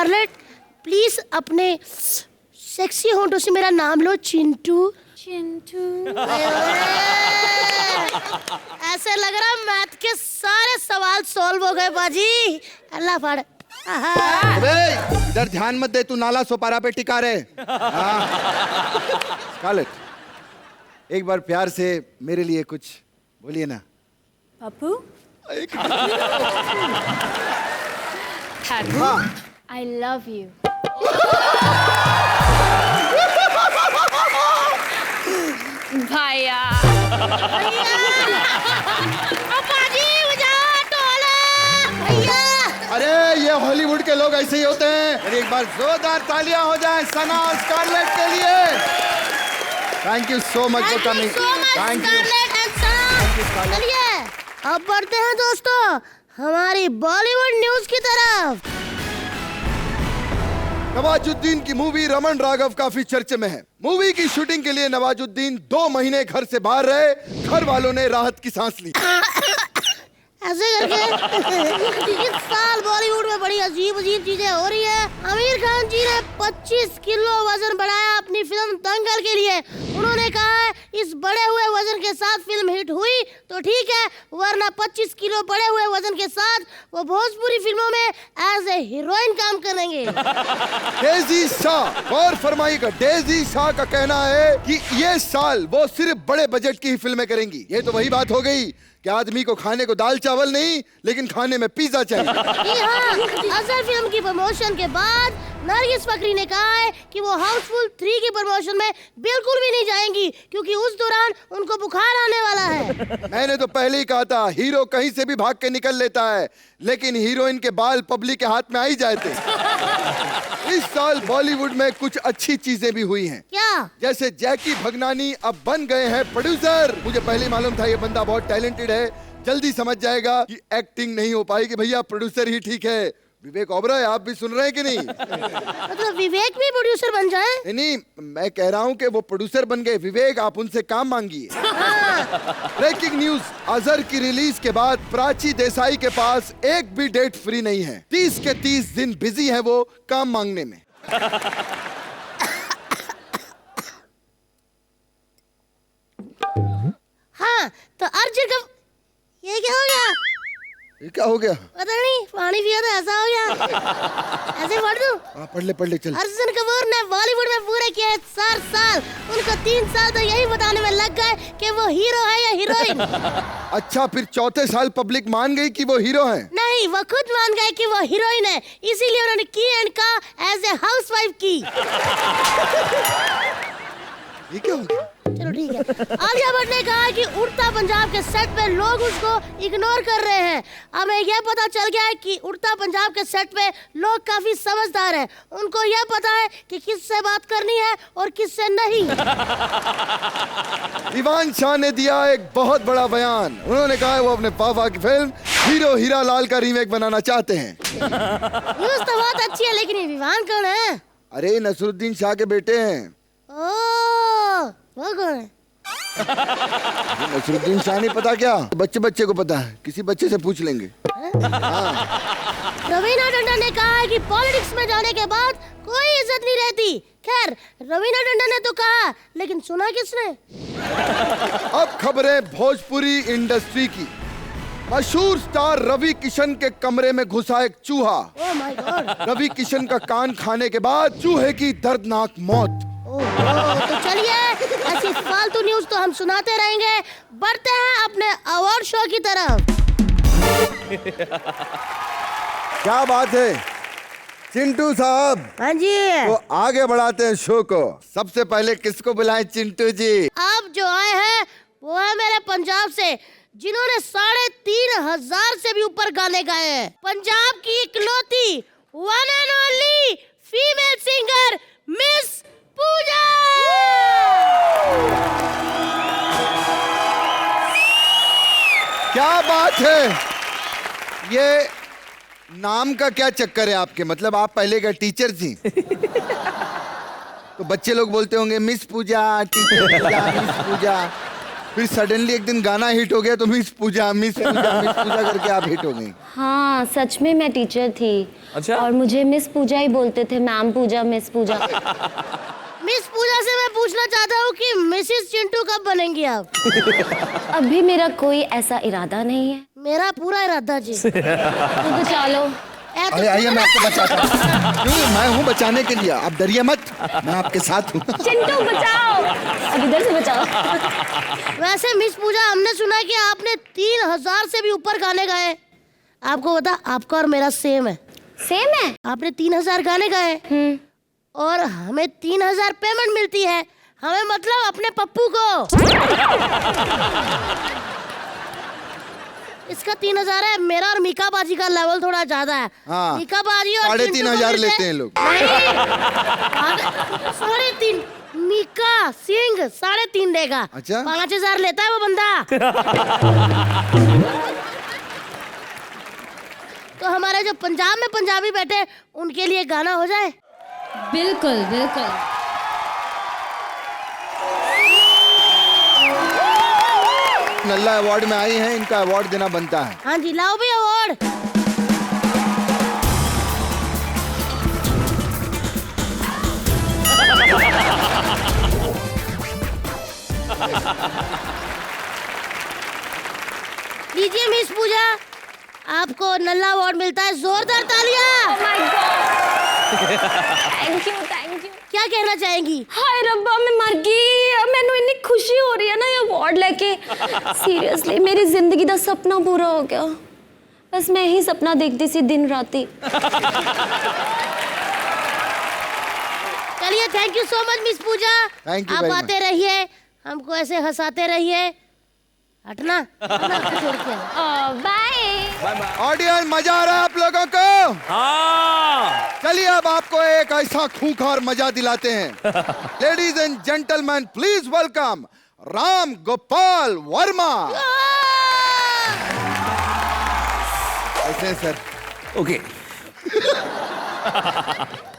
Scarlett, please अपने sexy होंठों से मेरा नाम लो, चिंटू। चिंटू। ऐसे लग रहा मैथ के सारे सवाल सॉल्व हो गए बाजी। अल्लाह पढ़। अबे इधर ध्यान मत दे, तू नाला सोपारा पे टिका रहे। स्कारलेट, एक बार प्यार से मेरे लिए कुछ बोलिए ना। पप्पू, हाँ। I love you. भैया। अरे ये हॉलीवुड के लोग ऐसे ही होते हैं। अरे एक बार जोरदार तालियां हो जाए सना और स्कारलेट के लिए। Thank you so much for coming. Thank you. चलिए अब बढ़ते हैं दोस्तों हमारी बॉलीवुड न्यूज की तरफ। नवाजुद्दीन की मूवी रमन राघव काफी चर्चे में है। मूवी की शूटिंग के लिए नवाजुद्दीन 2 महीने घर से बाहर रहे। घर वालों ने राहत की सांस ली। ऐसे करके इस साल बॉलीवुड में बड़ी अजीब अजीब चीजें हो रही है। आमिर खान जी ने 25 किलो वजन बढ़ाया अपनी फिल्म दंगल के लिए। उन्होंने कहा है इस बढ़े हुए वजन के साथ फिल्म हिट हुई तो ठीक है, वरना 25 किलो बढ़े हुए वजन के साथ वो भोजपुरी फिल्मों में एज ए हीरोइन काम करेंगे। डेजी शाह, गौर फरमाइएगा, डेजी शाह का कहना है कि ये साल वो सिर्फ बड़े बजट की ही फिल्में करेंगी। ये तो वही बात हो गई कि आदमी को खाने को दाल चावल नहीं, लेकिन खाने में पिज्जा चाहिए। अजहर फिल्म की प्रमोशन के बाद नरगिस फकरी ने कहा है कि वो हाउसफुल 3 की प्रमोशन में बिल्कुल भी नहीं जाएंगी क्योंकि उस दौरान उनको बुखार आने वाला है। मैंने तो पहले ही कहा था हीरो कहीं से भी भाग के निकल लेता है, लेकिन हीरोइन के बाल पब्लिक के हाथ में आ ही जाते। इस साल बॉलीवुड में कुछ अच्छी चीजें भी हुई हैं। क्या? जैसे जैकी भगनानी अब बन गए हैं प्रोड्यूसर। मुझे पहले ही मालूम था ये बंदा बहुत टैलेंटेड है, जल्दी समझ जाएगा कि एक्टिंग नहीं हो पाएगी भैया, प्रोड्यूसर ही ठीक है। विवेक ओबराय, आप भी सुन रहे हैं कि नहीं? मतलब विवेक भी प्रोड्यूसर बन जाए? नहीं, मैं कह रहा हूँ कि वो प्रोड्यूसर बन गए। विवेक, आप उनसे काम मांगिए। ब्रेकिंग न्यूज, अजहर की रिलीज के बाद प्राची देसाई के पास एक भी डेट फ्री नहीं है। 30 के 30 दिन बिजी है वो काम मांगने में। हाँ, तो अर्जुन का ये क्या हो गया? ये क्या हो गया? पता नहीं, पानी पिया तो ऐसा हो गया। ऐसे पढ़ दूं? हाँ, पढ़ ले चल। अर्जुन कपूर ने बॉलीवुड में पूरे किए 4 साल। उनको 3 साल तो यही बताने में लग गए कि वो हीरो है या हीरोइन। अच्छा, फिर चौथे साल पब्लिक मान गई कि वो हीरो है? नहीं, वो खुद मान गए कि वो हीरोइन है, इसीलिए उन्होंने की एंड का एज ए हाउसवाइफ की। ये क्या हो गया? चलो ठीक है। आलिया भट्ट ने कहा कि उड़ता पंजाब के सेट पे लोग उसको इग्नोर कर रहे हैं। हमें यह पता चल गया है कि उड़ता पंजाब के सेट पे लोग काफी समझदार हैं। उनको यह पता है कि किससे बात करनी है और किससे नहीं। दीवान शाह ने दिया एक बहुत बड़ा बयान। उन्होंने कहा है वो अपने पापा की फिल्म हीरो हीरा लाल का रीमेक बनाना चाहते हैं। न्यूज़ तो बहुत अच्छी है, लेकिन ये दीवान कौन है? अरे नसरुद्दीन शाह के बेटे हैं। वो कौन है? नसरुद्दीन शाह नहीं पता क्या? बच्चे को पता है, किसी बच्चे से पूछ लेंगे। रवीना टंडन ने कहा है कि पॉलिटिक्स में जाने के बाद कोई इज्जत नहीं रहती। खैर, रवीना टंडन ने तो कहा, लेकिन सुना किसने? अब खबरें भोजपुरी इंडस्ट्री की। मशहूर स्टार रवि किशन के कमरे में घुसा एक चूहा। Oh my God. Ravi Kishan का कान खाने के बाद चूहे की दर्दनाक मौत। तो चलिए, ऐसी फालतू न्यूज तो हम सुनाते रहेंगे। बढ़ते हैं अपने अवार्ड शो की तरफ। क्या बात है चिंटू साहब? हाँ जी। तो आगे बढ़ाते हैं शो को। सबसे पहले किसको बुलाएं चिंटू जी? आप जो आए हैं वो है मेरे पंजाब से, जिन्होंने 3,500 से भी ऊपर गाने गाए हैं। पंजाब की इकलौती one and only female singer Miss Pooja. क्या बात है। ये नाम का क्या चक्कर है आपके? मतलब आप पहले क्या टीचर थी? तो बच्चे लोग बोलते होंगे मिस पूजा, टीचर पूजा, मिस पूजा। फिर सडनली एक दिन गाना हिट हो गया तो मिस पूजा करके आप हिट हो गई। हाँ सच में मैं टीचर थी। अच्छा? और मुझे मिस पूजा ही बोलते थे, मैम पूजा, मिस पूजा। मिस पूजा से मैं पूछना चाहता हूँ कि मिसेस चिंटू कब बनेंगी आप? अभी मेरा कोई ऐसा इरादा नहीं है। मेरा पूरा इरादा जी। तो बचा लो। अरे आइए मैं आपको बचाता हूँ। क्यों? मैं हूँ बचाने के लिए, आप डरिए मत, मैं आपके साथ हूँ। चिंटू बचाओ, अब इधर से बचाओ। वैसे मिस पूजा, हमने सुना कि आपने 3000 से भी ऊपर गाने गाए। आपको पता, आपका और मेरा सेम है। सेम है? आपने 3000 गाने गाए और हमें 3000 पेमेंट मिलती है। हमें मतलब अपने पप्पू को। इसका 3000 है, मेरा और मीका बाजी का लेवल थोड़ा ज्यादा है। हाँ। मीका बाजी और 3500 लेते हैं लोग। 3.5 मीका सिंह 3.5 देगा। अच्छा? 5000 लेता है वो बंदा। तो हमारे जो पंजाब में पंजाबी बैठे उनके लिए गाना हो जाए। बिल्कुल बिल्कुल। नल्ला अवार्ड में आई हैं, इनका अवार्ड देना बनता है। हाँ जी, लाओ भी अवार्ड। लीजिए मिस पूजा, आपको नल्ला अवार्ड मिलता है। जोरदार तालियां। Thank you thank you. क्या कहना चाहेंगी? हाय रब्बा, मैं मर गई। मैनू इतनी खुशी हो रही है ना ये अवार्ड लेके। सीरियसली मेरी जिंदगी का सपना पूरा हो गया। बस मैं ही सपना देखती सी दिन राती। चलिए, thank you so much miss Pooja. Thank you आप very आते रहिए, हमको ऐसे हंसाते रहिए। हटना, हटना छोड़ के। बाय। ऑडियंस, मजा आ रहा है आप लोगों को? हाँ। चलिए अब आपको एक ऐसा खूंखार मजा दिलाते हैं। Ladies and gentleman, please welcome Ram Gopal Verma. ऐसे हैं सर। ओके।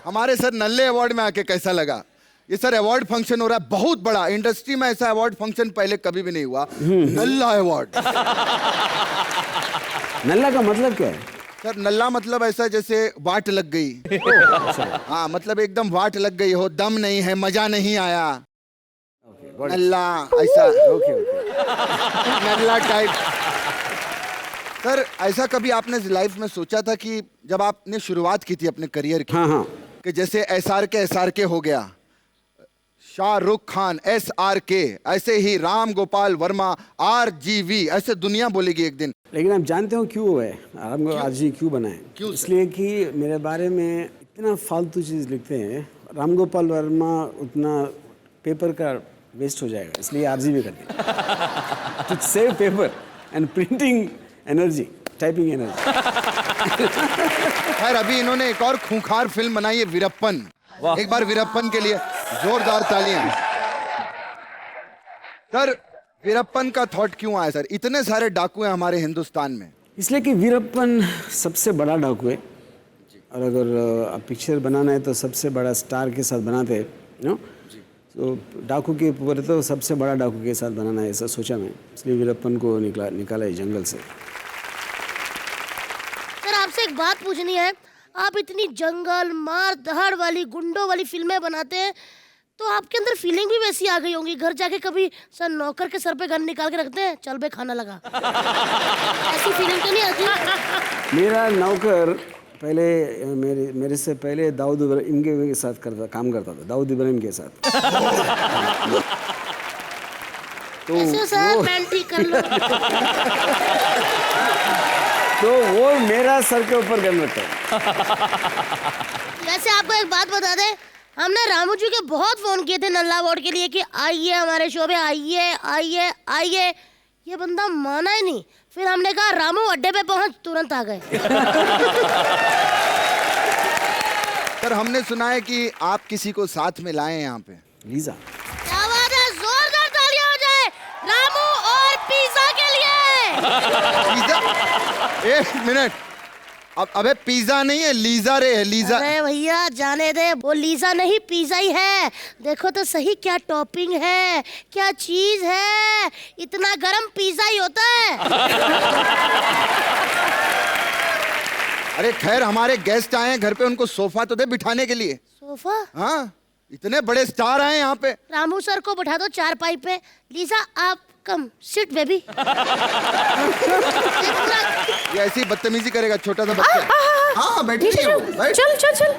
हमारे सर नल्ले अवार्ड में आके कैसा लगा? ये सर अवार्ड फंक्शन हो रहा है बहुत बड़ा, इंडस्ट्री में ऐसा अवार्ड फंक्शन पहले कभी भी नहीं हुआ। नल्ला अवार्ड। नल्ला का मतलब क्या है? सर नल्ला मतलब ऐसा जैसे वाट लग गई। हाँ, मतलब एकदम वाट लग गई हो, दम नहीं है, मजा नहीं आया। नल्ला ऐसा। ओके। नल्ला टाइप। सर ऐसा कभी आपने लाइफ में सोचा था कि जब आपने शुरुआत की थी अपने करियर की, हाँ। कि जैसे SRK हो गया, शाहरुख खान SRK, ऐसे ही राम गोपाल वर्मा RGV, ऐसे दुनिया बोलेगी एक दिन। लेकिन आप जानते हो क्यों है? आपको आज ही क्यों बना है? क्यों? इसलिए कि मेरे बारे में इतना फालतू चीज़ लिखते हैं, राम गोपाल वर्मा उतना पेपर का वेस्ट हो जाएगा, इसलिए RGV कर दिया। To save paper and printing energy, typing energy. खैर अभी इन्होंने एक और खूंखार फिल्म बनाई है, वीरप्पन। एक बार वीरप्पन के लिए जोरदार तालियां। सर वीरप्पन का थॉट क्यों आया सर? इतने सारे डाकू हैं हमारे हिंदुस्तान में। इसलिए कि वीरप्पन सबसे बड़ा डाकू है, और अगर आप पिक्चर बनाना है तो सबसे बड़ा स्टार के साथ बनाते हैं, नो? तो डाकू के ऊपर तो सबसे बड़ा डाकू के साथ बनाना है, ऐसा सोचा मैं, इसलिए वीरप्पन को निकाला है जंगल से। सर आपसे एक बात पूछनी है, आप इतनी जंगल मार दहाड़ वाली गुंडों वाली फिल्में बनाते हैं, तो आपके अंदर फीलिंग भी वैसी आ गई होंगी। घर जाके कभी सर नौकर के सर पे गन निकाल के रखते हैं, चल बे खाना लगा। ऐसी फीलिंग तो नहीं आती? मेरा नौकर पहले मेरे से पहले दाऊद इब्राहिम के साथ काम करता था, दाऊद इब्राहिम के साथ। तो ऐसे सर पैंट ठीक कर लो। तो वो मेरा सर के ऊपर गन रखता है। वैसे आपको एक बात बता दे, हमने रामू जी के बहुत फोन किए थे नल्ला अवार्ड के लिए कि आइए हमारे शो में, आइए आइए आइए। ये बंदा माना ही नहीं। फिर हमने कहा रामू अड्डे पे पहुंच, तुरंत आ गए। सर हमने सुना है कि आप किसी को साथ में लाए हैं यहाँ पे। लीजा। क्या बात है, जोरदार तालियां हो जाए रामू और पिज्जा के लिए। पिज्जा? एक मिनट, अब अबे पिज्जा नहीं है, लीजा रे है, लीजा। अरे भैया जाने दे, वो लीजा नहीं पिज्जा ही है। देखो तो सही क्या टॉपिंग है, क्या चीज है, इतना गरम पिज्जा ही होता है। अरे खैर, हमारे गेस्ट आए हैं घर पे, उनको सोफा तो दे बिठाने के लिए। सोफा? हाँ, इतने बड़े स्टार आए यहाँ पे। रामू सर को बैठा दो चारपाई पे। लीजा आप कम सिट बेबी। ये ऐसी बदतमीजी करेगा छोटा सा बच्चा। हाँ बैठ रही हो, बैठ। चल चल चल।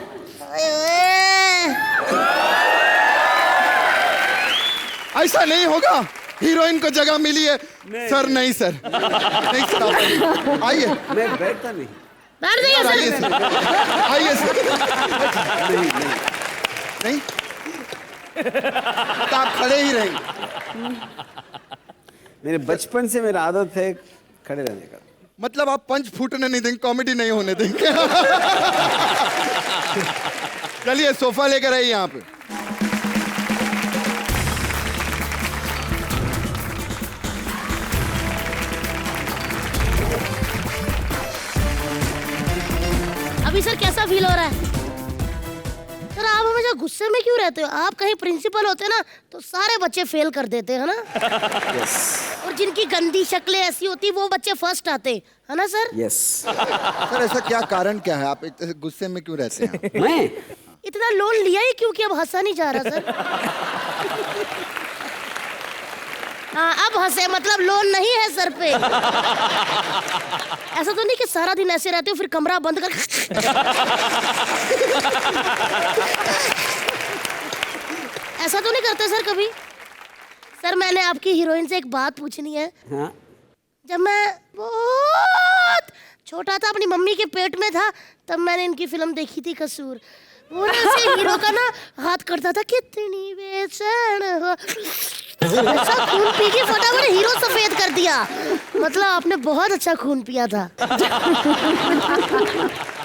ऐसा नहीं होगा, हीरोइन को जगह मिली है। सर नहीं सर, नहीं सर, आप आइए। मैं बैठता नहीं। बैठ जाइए आइए सर। सर, आइए सर। नहीं तो आप खड़े ही रहेंगे। मेरे बचपन से मेरा आदत है खड़े रहने का। मतलब आप पंच फूटने नहीं देंगे, कॉमेडी नहीं होने देंगे। चलिए सोफा लेकर आइए यहाँ पे। अभी सर कैसा फील हो रहा है? सर आप हमेशा गुस्से में क्यों रहते हो? आप कहीं प्रिंसिपल होते ना तो सारे बच्चे फेल कर देते है ना। यस और जिनकी गंदी शक्लें ऐसी होती वो बच्चे फर्स्ट आते है ना सर। यस। सर ऐसा क्या कारण क्या है, आप इतने गुस्से में क्यों रहते हैं? मैं इतना लोन लिया ही क्योंकि अब हंसा नहीं जा रहा सर। हाँ अब हंसे, मतलब लोन नहीं है सर पे। ऐसा तो नहीं कि सारा दिन ऐसे रहते हो फिर कमरा बंद कर। ऐसा तो नहीं करते सर कभी? सर मैंने आपकी हीरोइन से एक बात पूछनी है। हाँ जब मैं बहुत छोटा था, अपनी मम्मी के पेट में था, तब मैंने इनकी फिल्म देखी थी कसूर। वो ना ऐसे हीरो का ना हाथ करता था, कितनी बेचैन हो, ऐसा खून पी के फटाफट हीरो सफेद कर दिया। मतलब आपने बहुत अच्छा खून पिया था।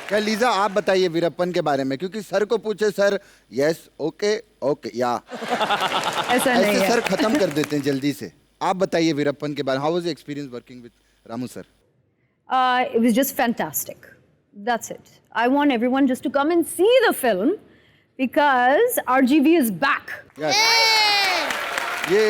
क्या लीजा आप बताइए वीरप्पन के बारे में, क्योंकि सर को पूछे सर यस ओके ओके या ऐसा नहीं ऐसे है। सर खत्म कर देते हैं जल्दी से। आप बताइए वीरप्पन के बारे में, how was your experience working with Ramu sir? It was just fantastic. That's it. I want everyone just to come and see the film because RGV is back. Yes. ये